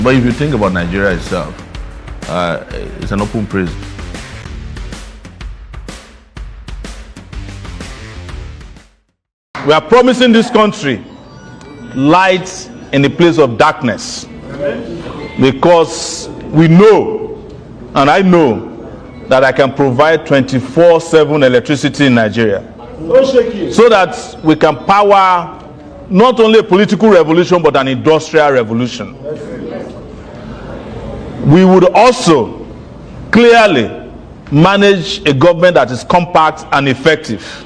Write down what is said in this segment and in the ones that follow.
But if you think about Nigeria itself, it's an open prison. We are promising this country light in the place of darkness, because we know, and I know, that I can provide 24/7 electricity in Nigeria, so that we can power not only a political revolution but an industrial revolution. We would also clearly manage a government that is compact and effective.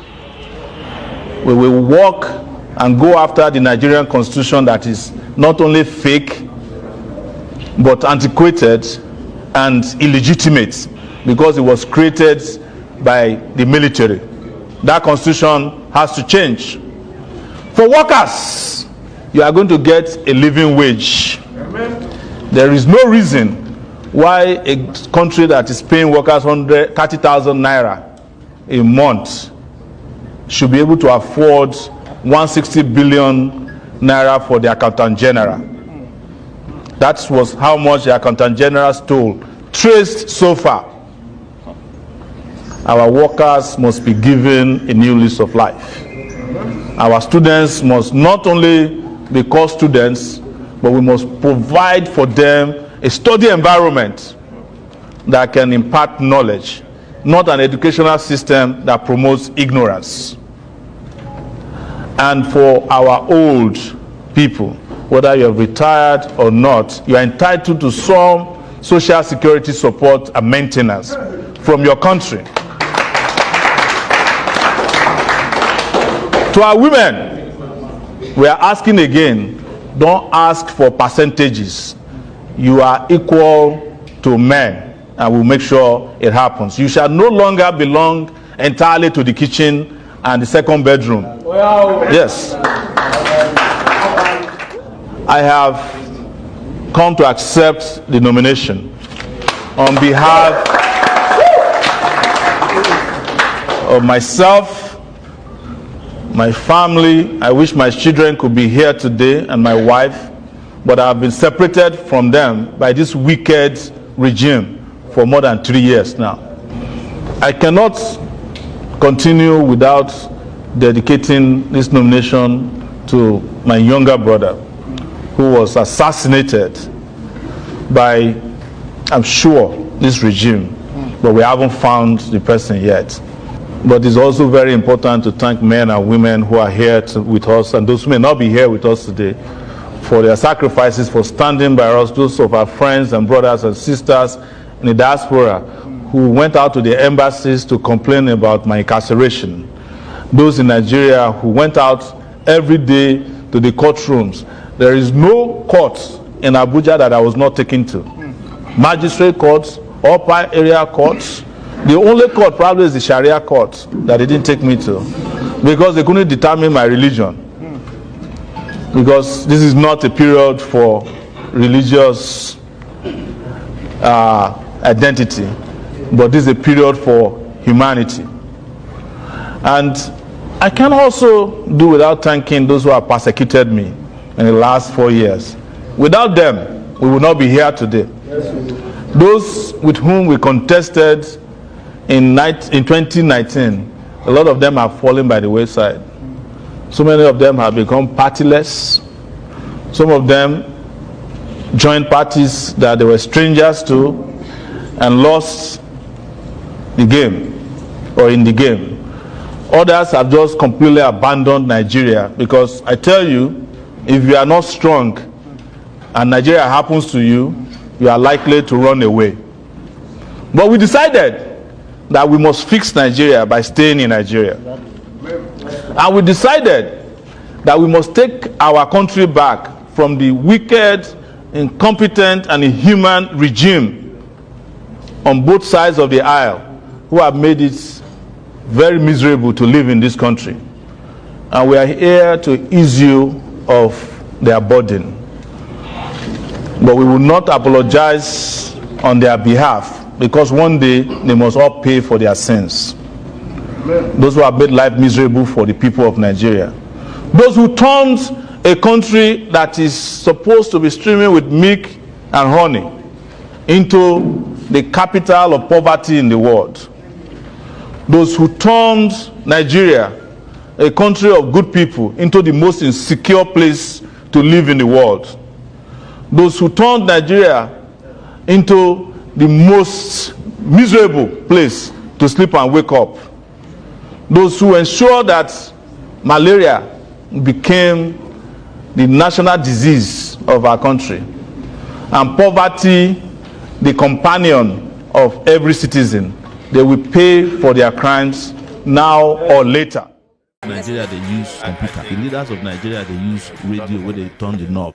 We will work and go after the Nigerian constitution that is not only fake but antiquated and illegitimate, because it was created by the military. That constitution has to change. For workers, you are going to get a living wage. Amen. There is no reason why a country that is paying workers 30,000 naira a month should be able to afford 160 billion naira for the accountant general. That was how much the accountant general stole, traced so far. Our workers must be given a new lease of life. Our students must not only be called students, but we must provide for them a study environment that can impart knowledge, not an educational system that promotes ignorance. And for our old people, whether you have retired or not, you are entitled to some social security support and maintenance from your country. To our women, we are asking again, don't ask for percentages. You are equal to men, and we'll make sure it happens. You shall no longer belong entirely to the kitchen and the second bedroom. Wow. Yes. I have come to accept the nomination on behalf of myself, my family. I wish my children could be here today, and my wife, but I have been separated from them by this wicked regime for more than 3 years now. I cannot continue without dedicating this nomination to my younger brother, who was assassinated by, I'm sure, this regime, but we haven't found the person yet. But it's also very important to thank men and women who are here with us, and those who may not be here with us today, for their sacrifices, for standing by us, those of our friends and brothers and sisters in the diaspora who went out to the embassies to complain about my incarceration, those in Nigeria who went out every day to the courtrooms. There is no court in Abuja that I was not taken to. Magistrate courts, upper area courts. The only court probably is the Sharia court that they didn't take me to, because they couldn't determine my religion. Because this is not a period for religious identity, but this is a period for humanity. And I can also do without thanking those who have persecuted me in the last 4 years. Without them, we would not be here today. Those with whom we contested in 2019, a lot of them have fallen by the wayside. So many of them have become partyless. Some of them joined parties that they were strangers to and lost the game, or in the game. Others have just completely abandoned Nigeria, because I tell you, if you are not strong and Nigeria happens to you, you are likely to run away. But we decided that we must fix Nigeria by staying in Nigeria. And we decided that we must take our country back from the wicked, incompetent, and inhuman regime on both sides of the aisle, who have made it very miserable to live in this country. And we are here to ease you of their burden. But we will not apologize on their behalf, because one day they must all pay for their sins. Amen. Those who have made life miserable for the people of Nigeria. Those who turned a country that is supposed to be streaming with milk and honey into the capital of poverty in the world. Those who turned Nigeria, a country of good people, into the most insecure place to live in the world. Those who turned Nigeria into the most miserable place to sleep and wake up. Those who ensured that malaria became the national disease of our country, and poverty the companion of every citizen. They will pay for their crimes now or later. Nigeria, they use computer. The leaders of Nigeria, they use radio where they turn the knob.